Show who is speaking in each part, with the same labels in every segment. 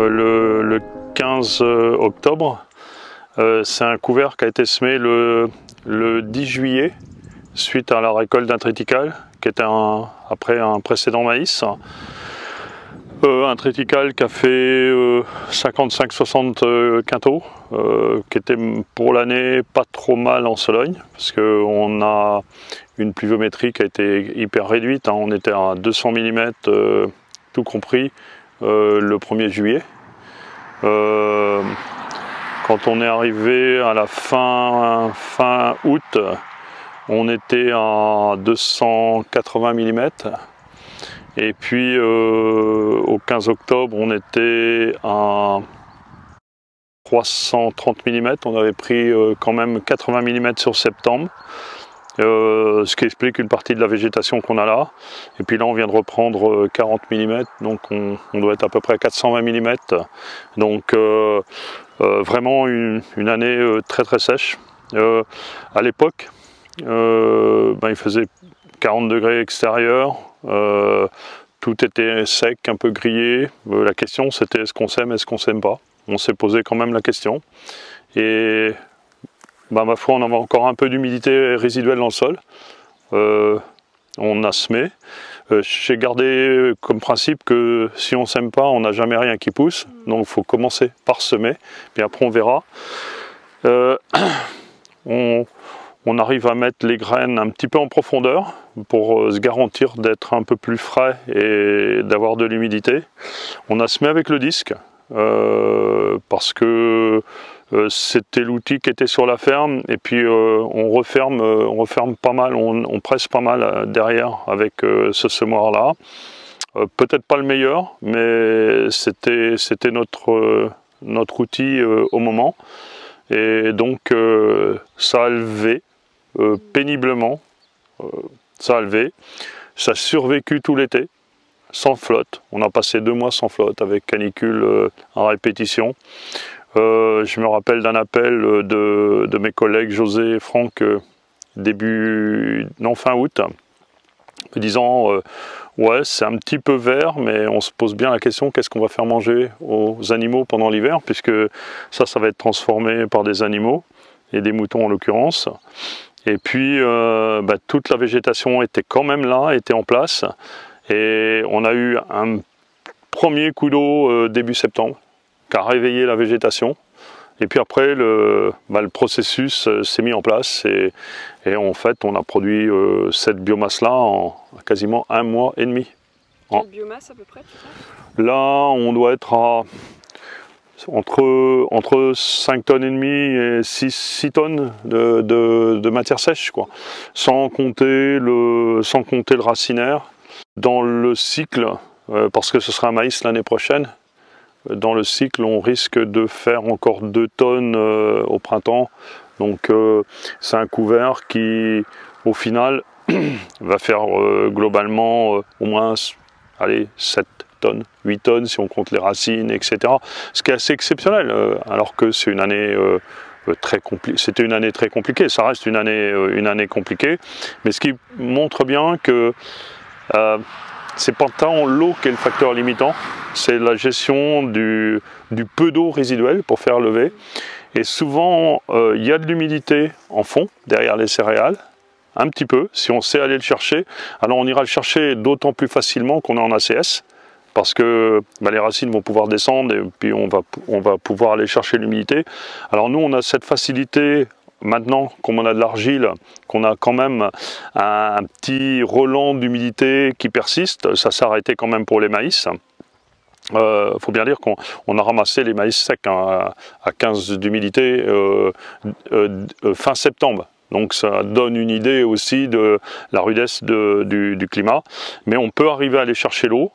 Speaker 1: le 15 octobre. C'est un couvert qui a été semé le 10 juillet suite à la récolte d'un triticale qui était après un précédent maïs. Un triticale qui a fait 55-60 quintaux, qui était pour l'année pas trop mal en Sologne, parce qu'on a une pluviométrie qui a été hyper réduite, hein. On était à 200 mm tout compris le 1er juillet. Quand on est arrivé à la fin août, on était à 280 mm. Et puis au 15 octobre, on était à 330 mm. On avait pris quand même 80 mm sur septembre. Ce qui explique une partie de la végétation qu'on a là. Et puis là, on vient de reprendre 40 mm, donc on doit être à peu près à 420 mm. Donc vraiment une année très très sèche. À l'époque, il faisait 40 degrés extérieur, tout était sec, un peu grillé. La question c'était est-ce qu'on sème, est-ce qu'on sème pas. On s'est posé quand même la question. Et ma foi, on avait encore un peu d'humidité résiduelle dans le sol. On a semé. J'ai gardé comme principe que si on sème pas, on n'a jamais rien qui pousse. Donc il faut commencer par semer, puis après on verra. On arrive à mettre les graines un petit peu en profondeur pour se garantir d'être un peu plus frais et d'avoir de l'humidité. On a semé avec le disque parce que c'était l'outil qui était sur la ferme, et puis on referme pas mal, on presse pas mal derrière avec ce semoir là. Peut-être pas le meilleur, mais c'était notre outil au moment, et donc ça a levé péniblement, ça a levé, ça a survécu tout l'été sans flotte. On a passé 2 mois sans flotte avec canicule en répétition. Je me rappelle d'un appel de mes collègues José et Franck fin août, me disant ouais, c'est un petit peu vert, mais on se pose bien la question, qu'est-ce qu'on va faire manger aux animaux pendant l'hiver, puisque ça va être transformé par des animaux, et des moutons en l'occurrence. Et puis toute la végétation était quand même là, était en place, et on a eu un premier coup d'eau début septembre qui a réveillé la végétation, et puis après le processus s'est mis en place, et en fait on a produit cette biomasse là en quasiment 1 mois et demi.
Speaker 2: Quelle biomasse à peu près, tu sais?
Speaker 1: Là on doit être à entre 5 tonnes et demie et 6 tonnes de matière sèche, quoi. Sans compter le racinaire. Dans le cycle, parce que ce sera un maïs l'année prochaine, dans le cycle on risque de faire encore 2 tonnes au printemps. Donc c'est un couvert qui au final va faire globalement au moins 7 tonnes, 8 tonnes si on compte les racines, etc. Ce qui est assez exceptionnel, alors que c'est une année c'était une année très compliquée. Ça reste une année compliquée, mais ce qui montre bien que c'est pas tant l'eau qui est le facteur limitant, c'est la gestion du peu d'eau résiduelle pour faire lever. Et souvent il y a de l'humidité en fond derrière les céréales, un petit peu, si on sait aller le chercher. Alors on ira le chercher d'autant plus facilement qu'on est en ACS, parce que les racines vont pouvoir descendre, et puis on va pouvoir aller chercher l'humidité. Alors nous on a cette facilité maintenant, comme on a de l'argile, qu'on a quand même un petit relent d'humidité qui persiste. Ça s'est arrêté quand même pour les maïs. Faut bien dire qu'on a ramassé les maïs secs à 15 d'humidité fin septembre. Donc ça donne une idée aussi de la rudesse du climat. Mais on peut arriver à aller chercher l'eau.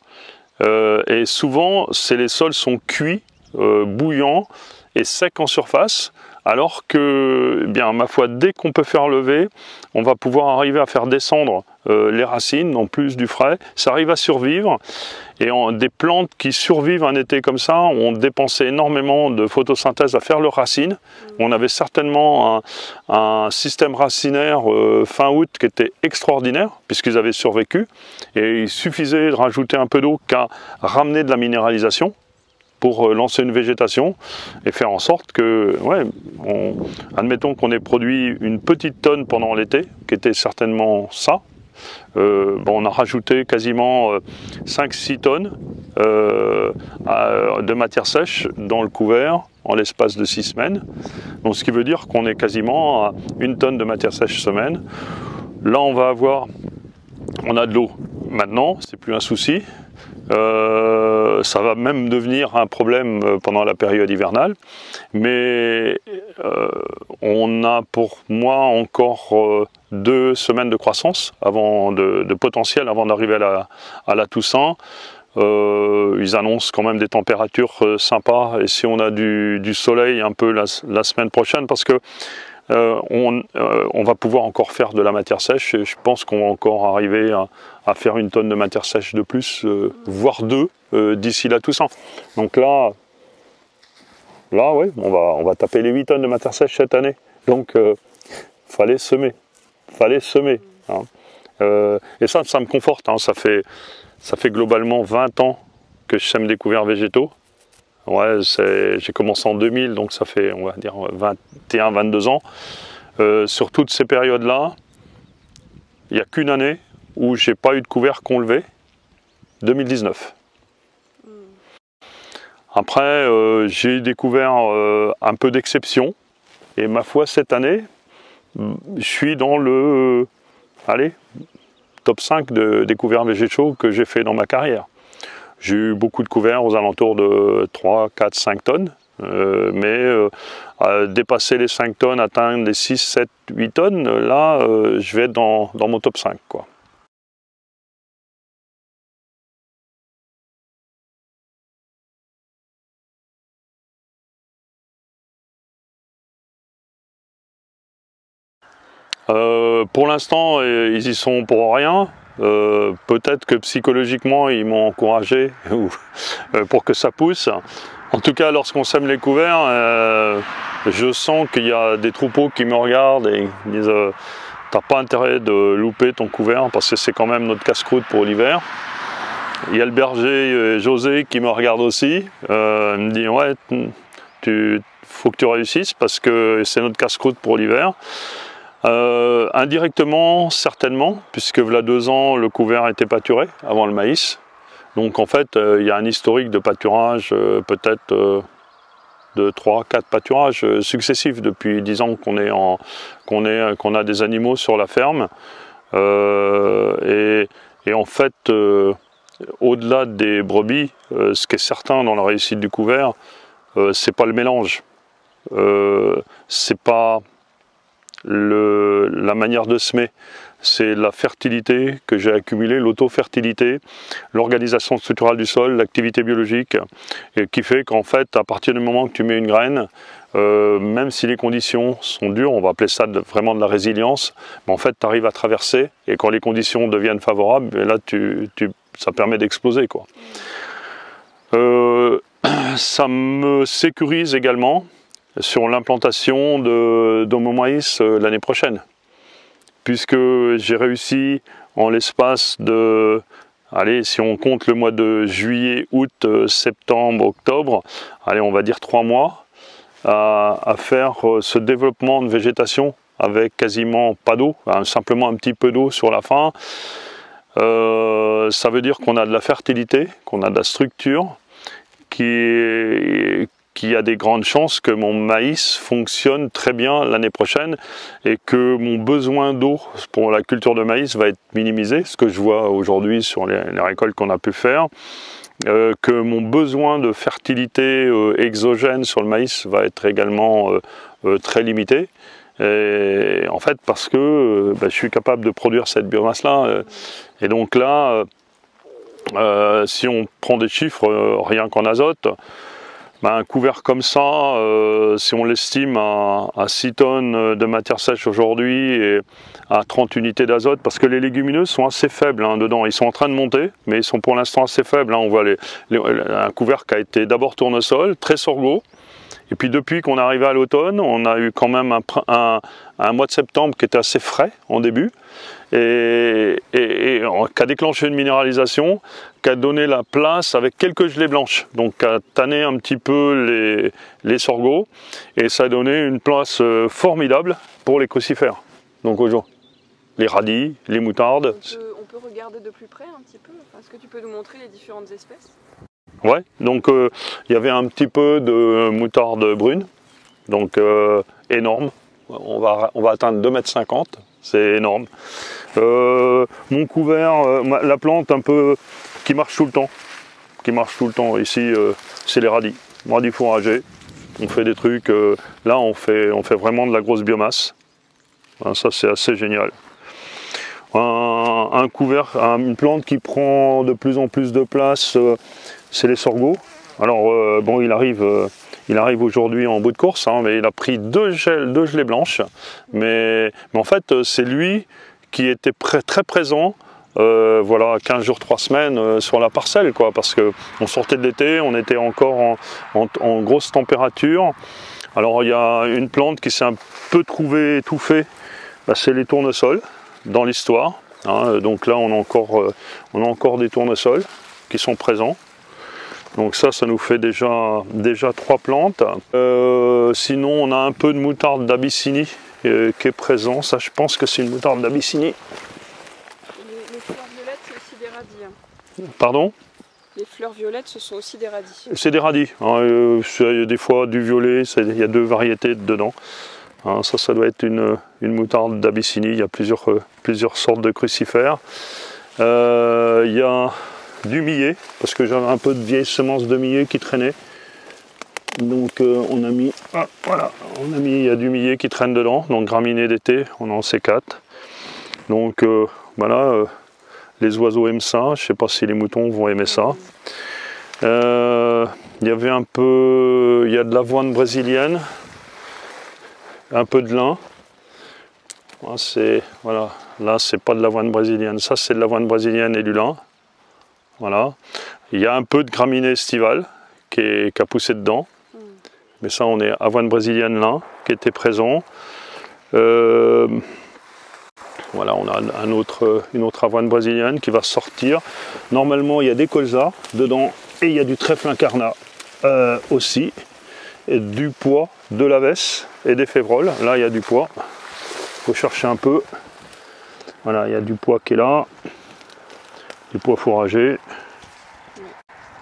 Speaker 1: Et souvent, les sols sont cuits, bouillants et secs en surface. Alors que, ma foi, dès qu'on peut faire lever, on va pouvoir arriver à faire descendre les racines, en plus du frais. Ça arrive à survivre. Et des plantes qui survivent un été comme ça ont dépensé énormément de photosynthèse à faire leurs racines. On avait certainement un système racinaire fin août qui était extraordinaire, puisqu'ils avaient survécu. Et il suffisait de rajouter un peu d'eau qu'à ramener de la minéralisation pour lancer une végétation et faire en sorte que, admettons qu'on ait produit une petite tonne pendant l'été, qui était certainement ça. On a rajouté quasiment 5-6 tonnes de matière sèche dans le couvert en l'espace de 6 semaines. Donc, ce qui veut dire qu'on est quasiment à 1 tonne de matière sèche semaine. Là, on a de l'eau. Maintenant, c'est plus un souci. Ça va même devenir un problème pendant la période hivernale. Mais on a pour moi encore 2 semaines de croissance de potentiel avant d'arriver à la Toussaint. Ils annoncent quand même des températures sympas, et si on a du soleil un peu la semaine prochaine, parce que on va pouvoir encore faire de la matière sèche, et je pense qu'on va encore arriver à faire 1 tonne de matière sèche de plus, voire 2 d'ici la Toussaint. Donc là oui, on va taper les 8 tonnes de matière sèche cette année. Donc fallait semer, hein. Et ça me conforte, hein. Ça fait globalement 20 ans que je sème des couverts végétaux. Ouais, j'ai commencé en 2000, donc ça fait, on va dire, 21-22 ans. Sur toutes ces périodes-là, il n'y a qu'une année où j'ai pas eu de couvert qu'on levait, 2019. Après, j'ai eu des couverts un peu d'exception, et ma foi, cette année, je suis dans le top 5 des couverts végétaux que j'ai fait dans ma carrière. J'ai eu beaucoup de couverts aux alentours de 3, 4, 5 tonnes, mais dépasser les 5 tonnes, atteindre les 6, 7, 8 tonnes, là, je vais être dans mon top 5, quoi. Pour l'instant, ils y sont pour rien. Peut-être que psychologiquement, ils m'ont encouragé pour que ça pousse. En tout cas, lorsqu'on sème les couverts, je sens qu'il y a des troupeaux qui me regardent et qui disent t'as pas intérêt de louper ton couvert parce que c'est quand même notre casse-croûte pour l'hiver. Il y a le berger José qui me regarde aussi. Il me dit ouais, faut que tu réussisses parce que c'est notre casse-croûte pour l'hiver. Indirectement, certainement, puisque voilà 2 ans, le couvert était pâturé avant le maïs. Donc en fait, il y a un historique de pâturage, peut-être de 3-4 pâturages successifs depuis 10 ans qu'on a des animaux sur la ferme. Et en fait, au-delà des brebis, ce qui est certain dans la réussite du couvert, c'est pas le mélange. C'est pas la manière de semer, c'est la fertilité que j'ai accumulée, l'auto-fertilité, l'organisation structurale du sol, l'activité biologique, et qui fait qu'en fait, à partir du moment que tu mets une graine, même si les conditions sont dures, on va appeler ça vraiment de la résilience, mais en fait, tu arrives à traverser, et quand les conditions deviennent favorables, là, ça permet d'exploser, quoi. Ça me sécurise également sur l'implantation de mon maïs l'année prochaine, puisque j'ai réussi en l'espace de, si on compte le mois de juillet, août, septembre, octobre, on va dire 3 mois, à faire ce développement de végétation avec quasiment pas d'eau, simplement un petit peu d'eau sur la fin. Ça veut dire qu'on a de la fertilité, qu'on a de la structure, qui a des grandes chances que mon maïs fonctionne très bien l'année prochaine et que mon besoin d'eau pour la culture de maïs va être minimisé, ce que je vois aujourd'hui sur les récoltes qu'on a pu faire, que mon besoin de fertilité exogène sur le maïs va être également très limité. Et en fait, parce que je suis capable de produire cette biomasse-là. Et donc là, si on prend des chiffres rien qu'en azote, un couvert comme ça, si on l'estime à 6 tonnes de matière sèche aujourd'hui et à 30 unités d'azote, parce que les légumineuses sont assez faibles dedans, ils sont en train de monter, mais ils sont pour l'instant assez faibles. On voit un couvert qui a été d'abord tournesol, très sorgho, Et puis depuis qu'on est arrivé à l'automne, on a eu quand même un mois de septembre qui était assez frais en début, et qui a déclenché une minéralisation, qui a donné la place avec quelques gelées blanches, donc qui a tanné un petit peu les sorgho, et ça a donné une place formidable pour les crucifères. Donc aujourd'hui, les radis, les moutardes.
Speaker 2: On peut regarder de plus près un petit peu. Est-ce que tu peux nous montrer les différentes espèces?
Speaker 1: Ouais, donc il y avait un petit peu de moutarde brune, donc énorme. On va atteindre 2,50 m, c'est énorme. Mon couvert, la plante un peu qui marche tout le temps, ici c'est les radis fourragés. On fait des trucs, là on fait vraiment de la grosse biomasse. Ça c'est assez génial. Un couvert, une plante qui prend de plus en plus de place, c'est les sorgho. Alors bon, il arrive aujourd'hui en bout de course, hein, mais il a pris deux gelées blanches. Mais en fait, c'est lui qui était très présent, voilà, 15 jours, 3 semaines sur la parcelle, quoi, parce qu'on sortait de l'été, on était encore en grosse température. Alors il y a une plante qui s'est un peu trouvée étouffée, c'est les tournesols dans l'histoire. Hein, donc là on a encore des tournesols qui sont présents. Donc ça nous fait déjà 3 plantes. Sinon on a un peu de moutarde d'Abyssinie qui est présent. Ça je pense que c'est une moutarde d'Abyssinie.
Speaker 2: Les fleurs violettes c'est aussi des radis. Hein.
Speaker 1: Pardon?
Speaker 2: Les fleurs violettes ce sont aussi des radis.
Speaker 1: C'est des radis. Hein, il y a des fois du violet, il y a 2 variétés dedans. Hein, ça doit être une moutarde d'Abyssinie. Il y a plusieurs sortes de crucifères. Il y a du millet, parce que j'avais un peu de vieilles semences de millet qui traînaient. Donc on a mis, il y a du millet qui traîne dedans, donc graminées d'été, on en C4. Donc voilà, les oiseaux aiment ça, je ne sais pas si les moutons vont aimer ça. Il y avait il y a de l'avoine brésilienne, un peu de lin. Voilà, là c'est pas de l'avoine brésilienne, ça c'est de l'avoine brésilienne et du lin. Voilà. Il y a un peu de graminées estivales qui a poussé dedans. Mais ça, on est avoine brésilienne lin qui était présent. Voilà, on a une autre avoine brésilienne qui va sortir. Normalement, il y a des colzas dedans et il y a du trèfle incarnat aussi. Et du pois, de l'avesse et des févroles. Là, il y a du pois. Il faut chercher un peu. Voilà, il y a du pois qui est là. Du pois fourragé.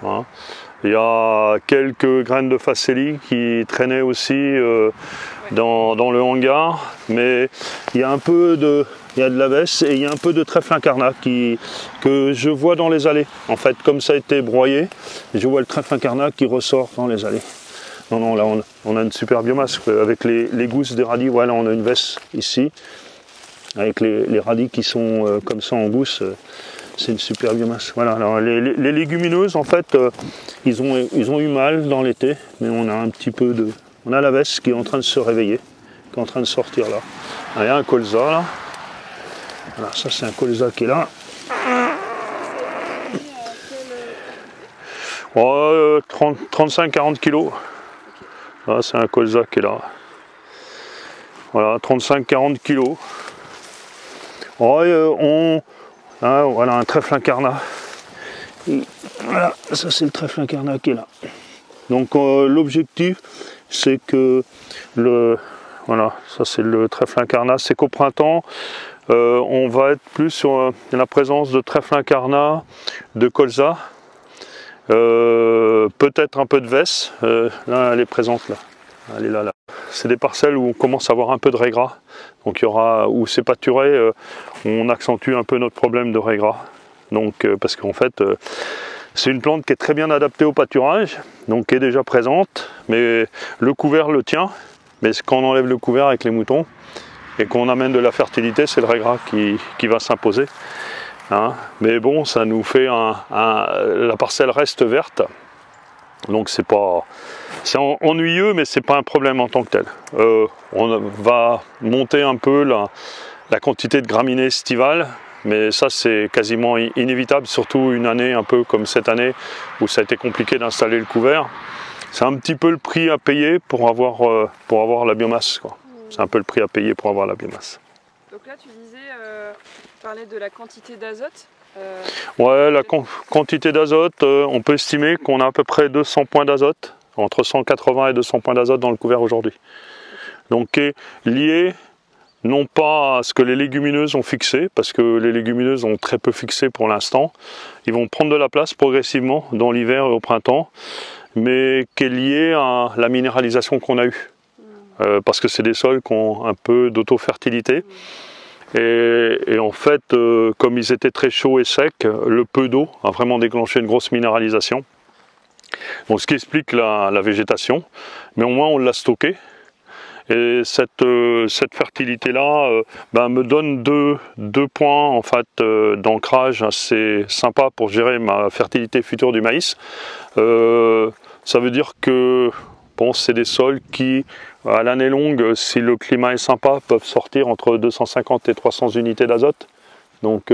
Speaker 1: Voilà. Il y a quelques graines de facélie qui traînaient aussi dans le hangar, mais il y a de l'avesse et il y a un peu de trèfle incarnat que je vois dans les allées. En fait, comme ça a été broyé, je vois le trèfle incarnat qui ressort dans les allées. Non, là on a une super biomasse avec les gousses des radis. Voilà, on a une veste ici avec les radis qui sont comme ça en gousse. C'est une super biomasse. Voilà. Alors, les légumineuses, en fait, ils ont eu mal dans l'été, mais on a un petit peu de. On a la veste qui est en train de se réveiller, qui est en train de sortir là. Il y a un colza là. Voilà, ça c'est un colza qui est là. 35-40 kg. Là, c'est un colza qui est là. Voilà, 35-40 kg. Voilà un trèfle incarnat. Voilà, ça c'est le trèfle incarnat qui est là. Donc l'objectif c'est que voilà, ça c'est le trèfle incarnat, c'est qu'au printemps on va être plus sur la présence de trèfle incarnat, de colza, peut-être un peu de vesse. Là elle est présente là. Elle est là. C'est des parcelles où on commence à avoir un peu de raies-gras. Donc il y aura, où c'est pâturé, on accentue un peu notre problème de raies-gras. Donc parce qu'en fait, c'est une plante qui est très bien adaptée au pâturage, donc qui est déjà présente, mais le couvert le tient. Mais quand on enlève le couvert avec les moutons et qu'on amène de la fertilité, c'est le raies-gras qui va s'imposer. Hein, mais bon, ça nous fait la parcelle reste verte. Donc c'est ennuyeux, mais c'est pas un problème en tant que tel. On va monter un peu la quantité de graminées estivales, mais ça c'est quasiment inévitable, surtout une année un peu comme cette année où ça a été compliqué d'installer le couvert. c'est un petit peu le prix à payer pour avoir la biomasse, quoi. C'est un peu le prix à payer pour avoir la biomasse.
Speaker 2: Donc là, tu disais, tu parlais de la quantité d'azote.
Speaker 1: Ouais, la quantité d'azote, on peut estimer qu'on a à peu près 200 points d'azote, entre 180 et 200 points d'azote dans le couvert aujourd'hui. Donc, qui est lié non pas à ce que les légumineuses ont fixé, parce que les légumineuses ont très peu fixé pour l'instant. Ils vont prendre de la place progressivement dans l'hiver et au printemps, mais qui est lié à la minéralisation qu'on a eue. Parce que c'est des sols qui ont un peu d'auto-fertilité. Et en fait, comme ils étaient très chauds et secs, le peu d'eau a vraiment déclenché une grosse minéralisation. Donc, ce qui explique la végétation, mais au moins on l'a stocké. Et cette fertilité-là me donne deux points en fait, d'ancrage assez sympa pour gérer ma fertilité future du maïs. Ça veut dire que bon, c'est des sols qui, à l'année longue, si le climat est sympa, peuvent sortir entre 250 et 300 unités d'azote. Donc,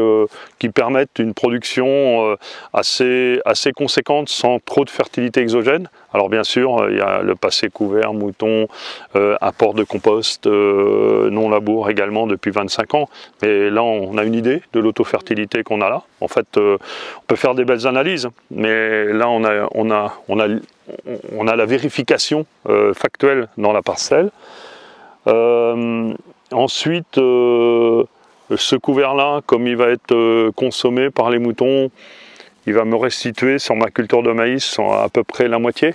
Speaker 1: qui permettent une production assez conséquente sans trop de fertilité exogène. Alors bien sûr, il y a le passé couvert, mouton, apport de compost, non labour également depuis 25 ans. Mais là, on a une idée de l'autofertilité qu'on a là. En fait, on peut faire des belles analyses, mais là, on a la vérification factuelle dans la parcelle. Ensuite, ce couvert-là, comme il va être consommé par les moutons, il va me restituer sur ma culture de maïs à peu près la moitié.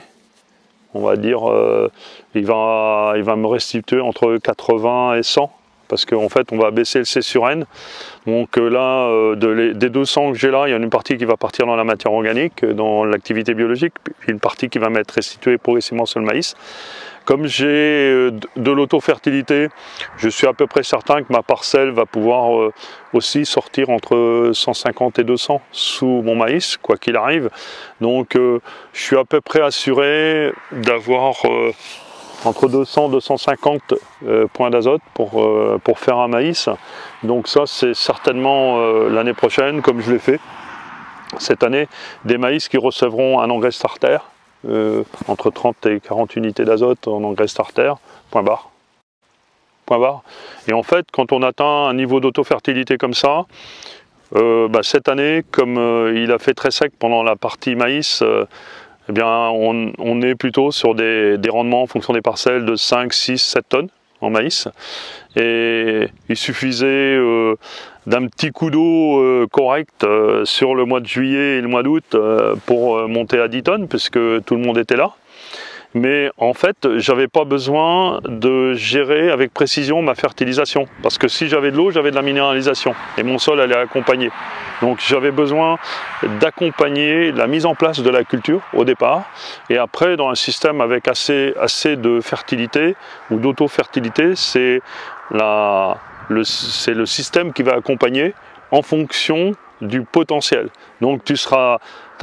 Speaker 1: On va dire, il va me restituer entre 80 et 100, parce qu'en fait, on va baisser le C sur N. Donc là, des 200 que j'ai là, il y a une partie qui va partir dans la matière organique, dans l'activité biologique, puis une partie qui va m'être restituée progressivement sur le maïs. Comme j'ai de l'autofertilité, je suis à peu près certain que ma parcelle va pouvoir aussi sortir entre 150 et 200 sous mon maïs, quoi qu'il arrive. Donc je suis à peu près assuré d'avoir entre 200 et 250 points d'azote pour faire un maïs. Donc ça, c'est certainement l'année prochaine, comme je l'ai fait cette année, des maïs qui recevront un engrais starter. Entre 30 et 40 unités d'azote en engrais starter, point barre. Point barre. Et en fait, quand on atteint un niveau d'autofertilité comme ça, cette année, comme il a fait très sec pendant la partie maïs, eh bien, on est plutôt sur des rendements en fonction des parcelles de 5, 6, 7 tonnes en maïs. Et il suffisait d'un petit coup d'eau correct sur le mois de juillet et le mois d'août pour monter à 10 tonnes, puisque tout le monde était là. Mais en fait, j'avais pas besoin de gérer avec précision ma fertilisation, parce que si j'avais de l'eau, j'avais de la minéralisation, et mon sol allait accompagner. Donc j'avais besoin d'accompagner la mise en place de la culture au départ, et après dans un système avec assez de fertilité ou d'auto-fertilité, c'est le système qui va accompagner en fonction du potentiel. Donc tu n'as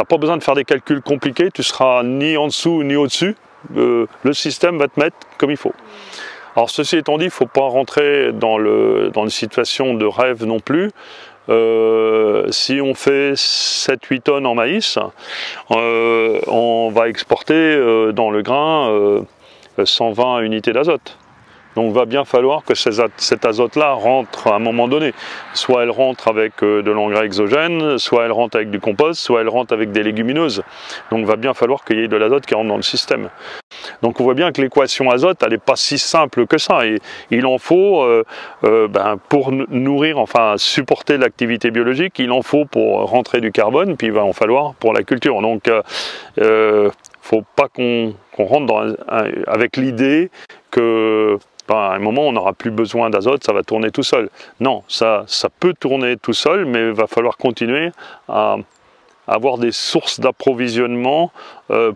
Speaker 1: pas besoin de faire des calculs compliqués, tu seras ni en dessous ni au-dessus. Le système va te mettre comme il faut. Alors ceci étant dit, il ne faut pas rentrer dans une situation de rêve non plus. Si on fait 7-8 tonnes en maïs, on va exporter dans le grain 120 unités d'azote. Donc il va bien falloir que cet azote-là rentre à un moment donné. Soit elle rentre avec de l'engrais exogène, soit elle rentre avec du compost, soit elle rentre avec des légumineuses. Donc il va bien falloir qu'il y ait de l'azote qui rentre dans le système. Donc on voit bien que l'équation azote, elle n'est pas si simple que ça. Et il en faut, pour nourrir, enfin supporter l'activité biologique, il en faut pour rentrer du carbone, puis il va en falloir pour la culture. Donc faut pas qu'on rentre avec l'idée que à un moment on n'aura plus besoin d'azote, ça va tourner tout seul. Non, ça peut tourner tout seul, mais il va falloir continuer à avoir des sources d'approvisionnement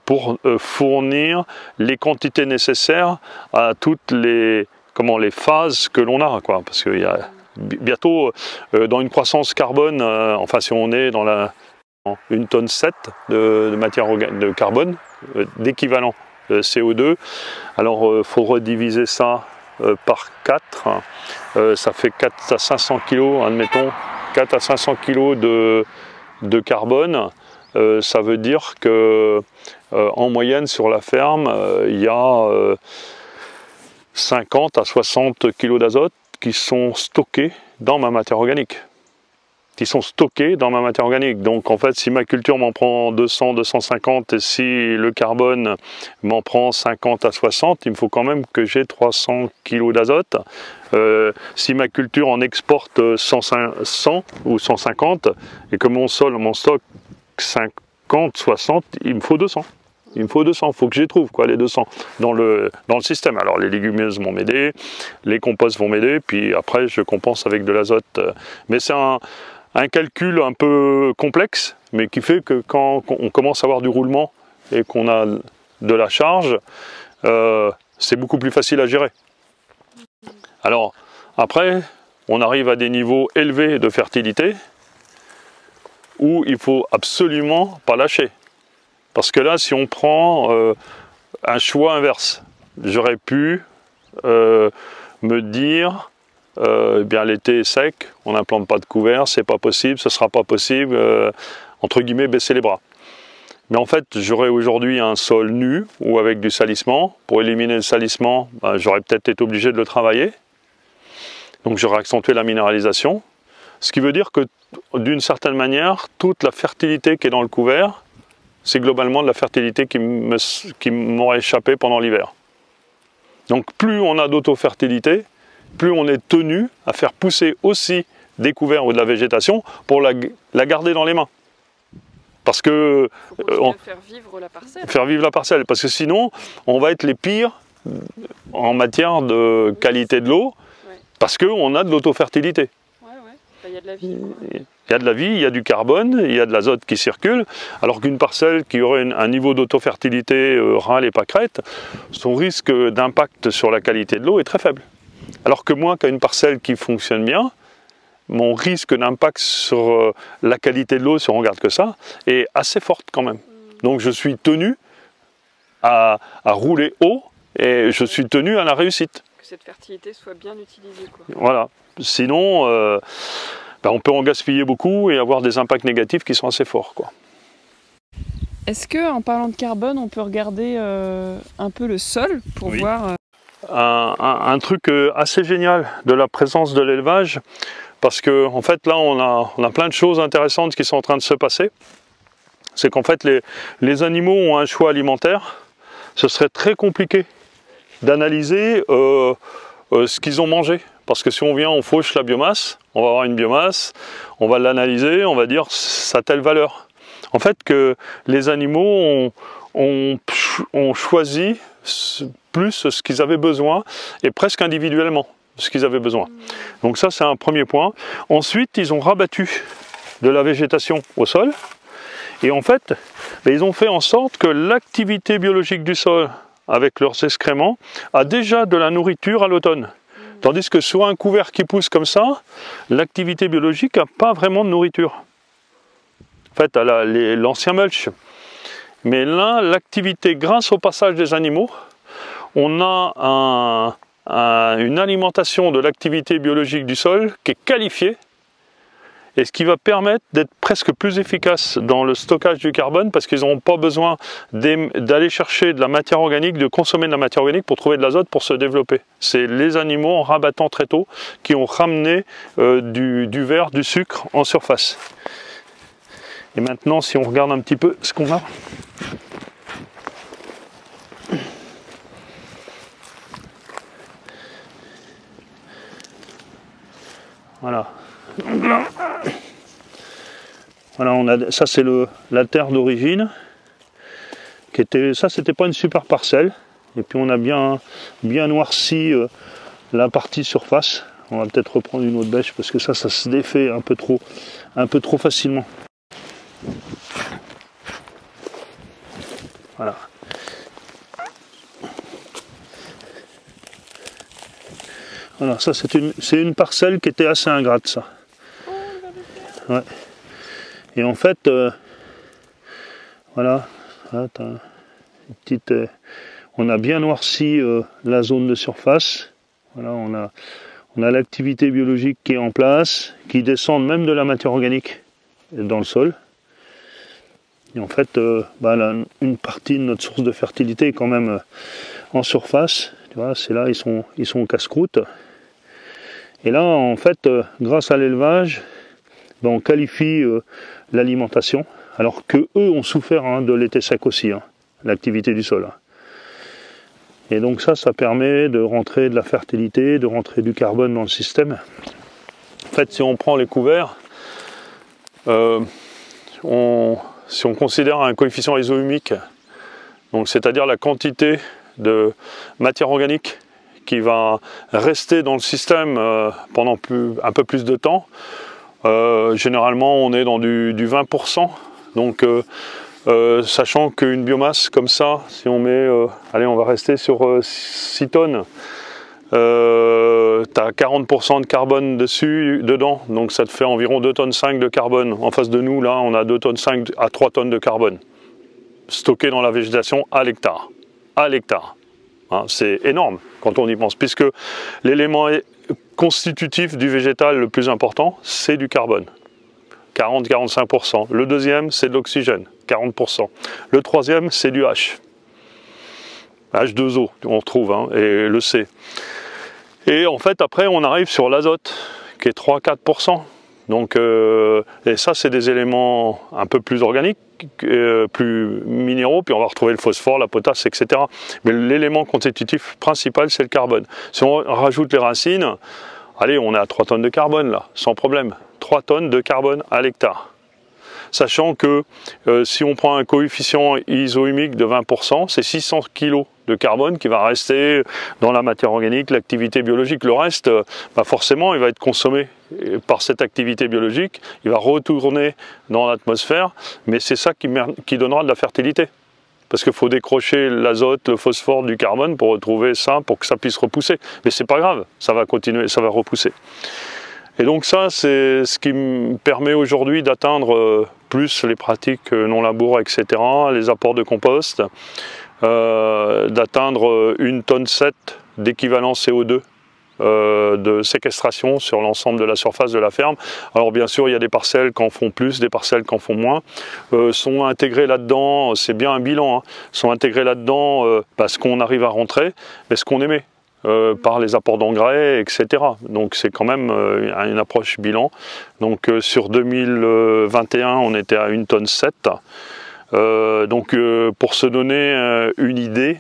Speaker 1: pour fournir les quantités nécessaires à toutes les phases que l'on a, quoi. Parce qu'il y a bientôt dans une croissance carbone, enfin si on est dans 1,7 tonne de matière de carbone, d'équivalent CO2, alors il faut rediviser ça par 4, ça fait 4 à 500 kg, admettons, 4 à 500 kg de carbone. ça veut dire que en moyenne sur la ferme, il y a 50 à 60 kg d'azote qui sont stockés dans ma matière organique. Donc en fait, si ma culture m'en prend 200, 250 et si le carbone m'en prend 50 à 60, il me faut quand même que j'ai 300 kg d'azote. Si ma culture en exporte 100 ou 150 et que mon sol m'en stocke 50, 60, il me faut 200. Il faut que je les trouve, quoi, les 200 dans le système. Alors les légumineuses vont m'aider, les composts vont m'aider, puis après je compense avec de l'azote. Mais c'est un calcul un peu complexe, mais qui fait que quand on commence à avoir du roulement et qu'on a de la charge, c'est beaucoup plus facile à gérer. Alors après, on arrive à des niveaux élevés de fertilité où il faut absolument pas lâcher. Parce que là, si on prend un choix inverse, j'aurais pu me dire, bien l'été est sec, on n'implante pas de couvert, c'est pas possible, ce sera pas possible, entre guillemets, baisser les bras. Mais en fait, j'aurais aujourd'hui un sol nu ou avec du salissement. Pour éliminer le salissement, ben, j'aurais peut-être été obligé de le travailler. Donc j'aurais accentué la minéralisation. Ce qui veut dire que d'une certaine manière, toute la fertilité qui est dans le couvert, c'est globalement de la fertilité qui m'aurait échappé pendant l'hiver. Donc plus on a d'autofertilité, plus on est tenu à faire pousser aussi des couverts ou de la végétation pour la garder dans les mains. Parce que
Speaker 2: faire vivre la parcelle.
Speaker 1: Faire vivre la parcelle, parce que sinon on va être les pires en matière de qualité de l'eau, ouais. Parce qu'on a de l'autofertilité.
Speaker 2: Il y a de la vie.
Speaker 1: Il y a de la vie, il y a du carbone, il y a de l'azote qui circule, alors qu'une parcelle qui aurait un niveau d'autofertilité râle et pâquerette, son risque d'impact sur la qualité de l'eau est très faible. Alors que moi, qui ai une parcelle qui fonctionne bien, mon risque d'impact sur la qualité de l'eau, si on regarde que ça, est assez forte quand même. Donc je suis tenu à rouler haut et je suis tenu à la réussite.
Speaker 2: Que cette fertilité soit bien utilisée, quoi.
Speaker 1: Voilà. Sinon, on peut en gaspiller beaucoup et avoir des impacts négatifs qui sont assez forts, quoi.
Speaker 2: Est-ce qu'en parlant de carbone, on peut regarder un peu le sol pour voir
Speaker 1: un truc assez génial de la présence de l'élevage, parce que en fait là on a plein de choses intéressantes qui sont en train de se passer. C'est qu'en fait les animaux ont un choix alimentaire. Ce serait très compliqué d'analyser ce qu'ils ont mangé. Parce que si on vient, on fauche la biomasse, on va avoir une biomasse, on va l'analyser, on va dire ça a telle valeur. En fait, que les animaux ont choisi plus ce qu'ils avaient besoin et presque individuellement ce qu'ils avaient besoin. Donc ça, c'est un premier point. Ensuite, ils ont rabattu de la végétation au sol et en fait, ils ont fait en sorte que l'activité biologique du sol avec leurs excréments a déjà de la nourriture à l'automne. Tandis que sur un couvert qui pousse comme ça, l'activité biologique n'a pas vraiment de nourriture. En fait, elle a l'ancien mulch. Mais là, l'activité, grâce au passage des animaux, on a une alimentation de l'activité biologique du sol qui est qualifiée, et ce qui va permettre d'être presque plus efficace dans le stockage du carbone, parce qu'ils n'auront pas besoin d'aller chercher de la matière organique, de consommer de la matière organique pour trouver de l'azote pour se développer. C'est les animaux, en rabattant très tôt, qui ont ramené du verre, du sucre en surface. Et maintenant, si on regarde un petit peu ce qu'on a. Voilà. Donc là, voilà, ça c'est la terre d'origine. Ça c'était pas une super parcelle. Et puis on a bien noirci la partie surface. On va peut-être reprendre une autre bêche parce que ça se défait un peu trop facilement. Voilà. Voilà, ça c'est une parcelle qui était assez ingrate, ça. Ouais. Et en fait, voilà, là, on a bien noirci la zone de surface. Voilà, on a l'activité biologique qui est en place, qui descend même de la matière organique dans le sol. Et en fait, une partie de notre source de fertilité est quand même en surface. Tu vois, c'est là, ils sont au casse-croûte. Et là, en fait, grâce à l'élevage, on qualifie l'alimentation, alors que eux ont souffert de l'été sec aussi, l'activité du sol. Et donc ça permet de rentrer de la fertilité, de rentrer du carbone dans le système. En fait, si on prend les couverts, si on considère un coefficient isohumique, donc c'est-à-dire la quantité de matière organique qui va rester dans le système pendant un peu plus de temps, généralement on est dans du 20%. Donc sachant qu'une biomasse comme ça, si on met, allez, on va rester sur 6 tonnes, tu as 40% de carbone dedans, donc ça te fait environ 2,5 tonnes de carbone. En face de nous, là, on a 2,5 tonnes à 3 tonnes de carbone stocké dans la végétation à l'hectare. À l'hectare. C'est énorme quand on y pense, puisque l'élément constitutif du végétal le plus important, c'est du carbone. 40-45%. Le deuxième, c'est de l'oxygène, 40%. Le troisième, c'est du H. H2O, on retrouve, et le C. Et en fait, après, on arrive sur l'azote, qui est 3-4%. Donc, et ça, c'est des éléments un peu plus organiques, plus minéraux, puis on va retrouver le phosphore, la potasse, etc. Mais l'élément constitutif principal, c'est le carbone. Si on rajoute les racines, allez, on est à 3 tonnes de carbone, là, sans problème. 3 tonnes de carbone à l'hectare. Sachant que si on prend un coefficient isohumique de 20%, c'est 600 kg de carbone qui va rester dans la matière organique, l'activité biologique. Le reste, forcément, il va être consommé par cette activité biologique, il va retourner dans l'atmosphère, mais c'est ça qui donnera de la fertilité. Parce qu'il faut décrocher l'azote, le phosphore du carbone pour retrouver ça, pour que ça puisse repousser. Mais c'est pas grave, ça va continuer, ça va repousser. Et donc ça, c'est ce qui me permet aujourd'hui d'atteindre plus les pratiques non labour, etc., les apports de compost, d'atteindre 1,7 tonne d'équivalent CO2 de séquestration sur l'ensemble de la surface de la ferme. Alors bien sûr, il y a des parcelles qui en font plus, des parcelles qui en font moins. Sont intégrés là-dedans, c'est bien un bilan, sont intégrés là-dedans parce qu'on arrive à rentrer, mais ce qu'on émet. Par les apports d'engrais, etc. Donc c'est quand même une approche bilan. Donc sur 2021, on était à 1,7 tonne. Donc pour se donner une idée,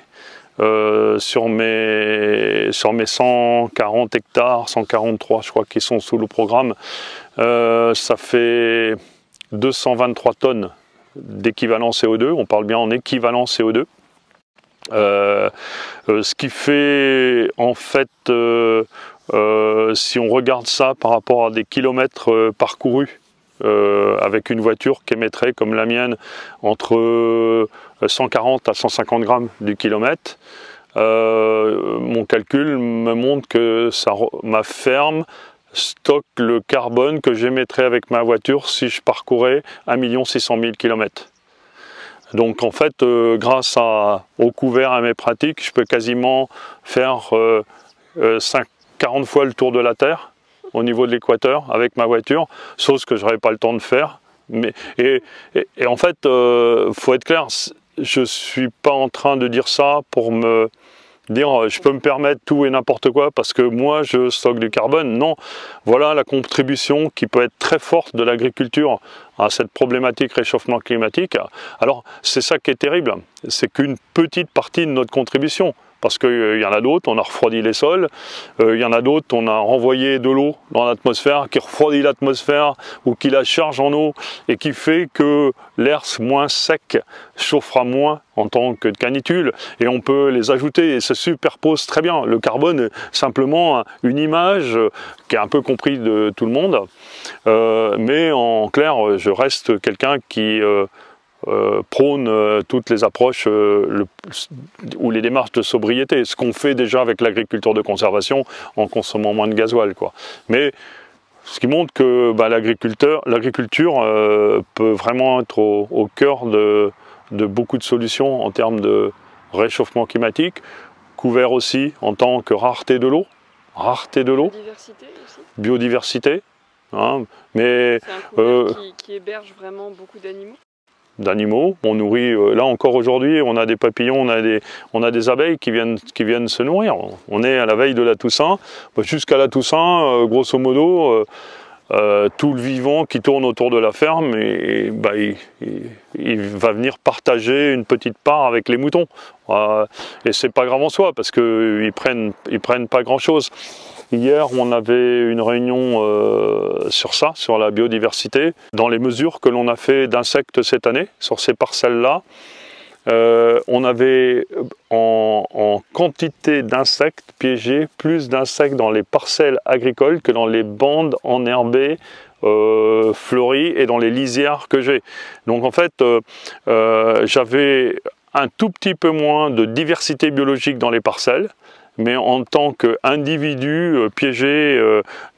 Speaker 1: sur mes 140 hectares, 143 je crois qui sont sous le programme, ça fait 223 tonnes d'équivalent CO2. On parle bien en équivalent CO2. Ce qui fait en fait, si on regarde ça par rapport à des kilomètres parcourus avec une voiture qui émettrait comme la mienne entre 140 à 150 grammes du kilomètre, mon calcul me montre que ma ferme stocke le carbone que j'émettrais avec ma voiture si je parcourais 1 600 000 km. Donc en fait, grâce au couvert, à mes pratiques, je peux quasiment faire 40 fois le tour de la Terre au niveau de l'équateur avec ma voiture, chose que je n'aurais pas le temps de faire. Et en fait, faut être clair, je ne suis pas en train de dire ça pour me dire je peux me permettre tout et n'importe quoi parce que moi je stocke du carbone. Non, voilà la contribution qui peut être très forte de l'agriculture à cette problématique réchauffement climatique. Alors c'est ça qui est terrible, c'est qu'une petite partie de notre contribution. Parce qu'il y en a d'autres, on a refroidi les sols, il y en a d'autres, on a renvoyé de l'eau dans l'atmosphère, qui refroidit l'atmosphère ou qui la charge en eau et qui fait que l'air moins sec chauffera moins en tant que canicule et on peut les ajouter et se superpose très bien. Le carbone est simplement une image qui est un peu comprise de tout le monde, mais en clair, je reste quelqu'un qui prône toutes les approches ou les démarches de sobriété, ce qu'on fait déjà avec l'agriculture de conservation en consommant moins de gasoil, quoi. Mais ce qui montre que l'agriculture peut vraiment être au cœur de beaucoup de solutions en termes de réchauffement climatique, couvert aussi en tant que rareté de l'eau.
Speaker 2: Biodiversité aussi.
Speaker 1: Biodiversité. Mais
Speaker 2: c'est un couvert qui héberge vraiment beaucoup d'animaux.
Speaker 1: d'animaux. On nourrit, là encore aujourd'hui, on a des papillons, on a des abeilles qui viennent se nourrir. On est à la veille de la Toussaint. Jusqu'à la Toussaint, grosso modo, tout le vivant qui tourne autour de la ferme, il va venir partager une petite part avec les moutons. Et c'est pas grave en soi, parce qu'ils prennent pas grand-chose. Hier, on avait une réunion sur ça, sur la biodiversité, dans les mesures que l'on a fait d'insectes cette année, sur ces parcelles-là. On avait en quantité d'insectes piégés, plus d'insectes dans les parcelles agricoles que dans les bandes enherbées, fleuries et dans les lisières que j'ai. Donc en fait, j'avais un tout petit peu moins de diversité biologique dans les parcelles, mais en tant qu'individu piégé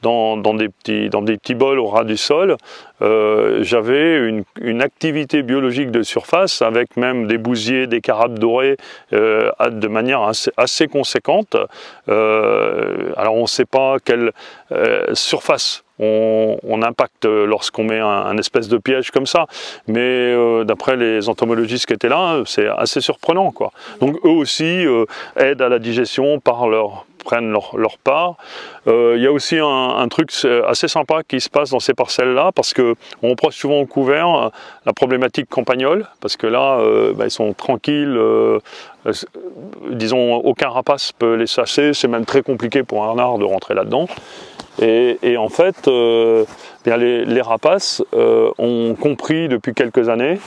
Speaker 1: dans des petits bols au ras du sol, j'avais une activité biologique de surface avec même des bousiers, des carapes dorées de manière assez conséquente. Alors on ne sait pas quelle surface on impacte lorsqu'on met un espèce de piège comme ça, mais d'après les entomologistes qui étaient là, c'est assez surprenant, quoi. Donc eux aussi aident à la digestion, prennent leur part. Il y a aussi un truc assez sympa qui se passe dans ces parcelles-là, parce qu'on reproche souvent au couvert la problématique campagnole, parce que là, ils sont tranquilles, disons, aucun rapace peut les chasser, c'est même très compliqué pour un renard de rentrer là-dedans. Et en fait, les rapaces ont compris depuis quelques années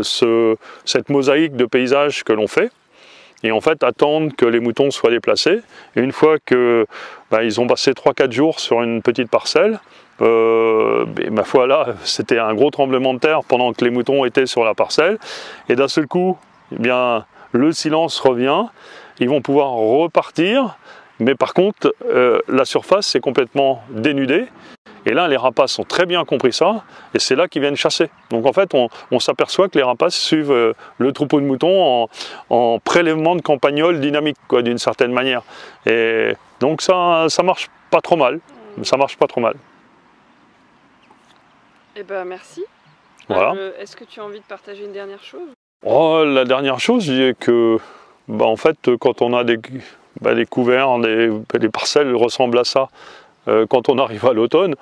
Speaker 1: cette mosaïque de paysages que l'on fait, et en fait attendent que les moutons soient déplacés. Et une fois que ils ont passé 3-4 jours sur une petite parcelle, ma foi là, c'était un gros tremblement de terre pendant que les moutons étaient sur la parcelle, et d'un seul coup, le silence revient, ils vont pouvoir repartir. Mais par contre, la surface est complètement dénudée. Et là, les rapaces ont très bien compris ça, et c'est là qu'ils viennent chasser. Donc en fait, on s'aperçoit que les rapaces suivent le troupeau de moutons en prélèvement de campagnols dynamique, d'une certaine manière. Et donc ça marche pas trop mal. Ça marche pas trop mal.
Speaker 2: Eh ben merci.
Speaker 1: Voilà.
Speaker 2: Est-ce que tu as envie de partager une dernière chose?
Speaker 1: La dernière chose, c'est que, en fait, quand on a des couverts, les parcelles ressemblent à ça. Quand on arrive à l'automne,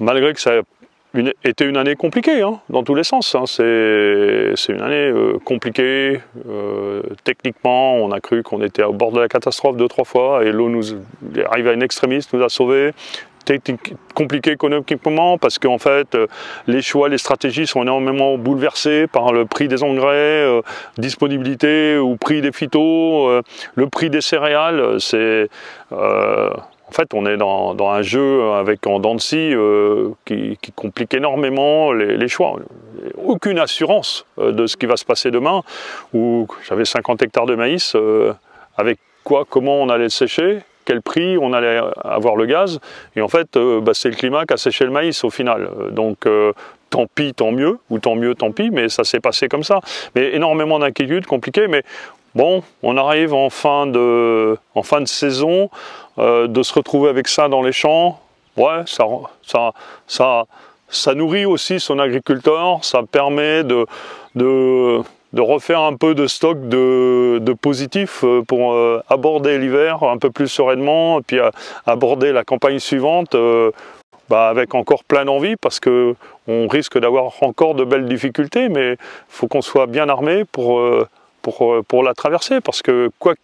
Speaker 1: malgré que ça a été une année compliquée, dans tous les sens, c'est une année compliquée, techniquement, on a cru qu'on était au bord de la catastrophe 2-3 fois, et l'eau nous arrive à une extrémiste, nous a sauvés. Compliqué économiquement, parce qu'en fait les choix, les stratégies sont énormément bouleversés par le prix des engrais, disponibilité ou prix des phytos, le prix des céréales. En fait, on est dans un jeu avec en dents de scie qui complique énormément les choix. Aucune assurance de ce qui va se passer demain, où j'avais 50 hectares de maïs, avec comment on allait le sécher, quel prix on allait avoir le gaz, et en fait c'est le climat qui a séché le maïs au final. Donc tant pis, tant mieux, ou tant mieux, tant pis, mais ça s'est passé comme ça. Mais énormément d'inquiétudes, compliquées, mais bon, on arrive en fin de saison, de se retrouver avec ça dans les champs, ouais, ça nourrit aussi son agriculteur, ça permet de refaire un peu de stock de positif pour aborder l'hiver un peu plus sereinement, et puis aborder la campagne suivante avec encore plein d'envie, parce qu'on risque d'avoir encore de belles difficultés, mais il faut qu'on soit bien armé pour la traverser, parce que quoi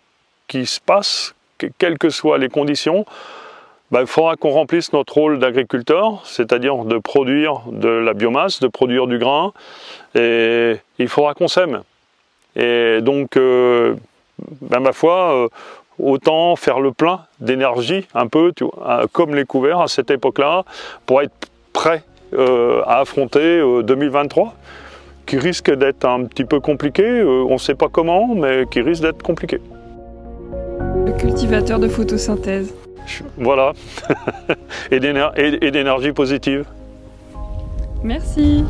Speaker 1: qu'il se passe, quelles que soient les conditions, il faudra qu'on remplisse notre rôle d'agriculteur, c'est-à-dire de produire de la biomasse, de produire du grain, et il faudra qu'on sème. Et donc, ma foi, autant faire le plein d'énergie, un peu, comme les couverts à cette époque-là, pour être prêt à affronter 2023, qui risque d'être un petit peu compliqué, on ne sait pas comment, mais qui risque d'être compliqué.
Speaker 2: Le cultivateur de photosynthèse.
Speaker 1: Voilà, et d'énergie positive.
Speaker 2: Merci.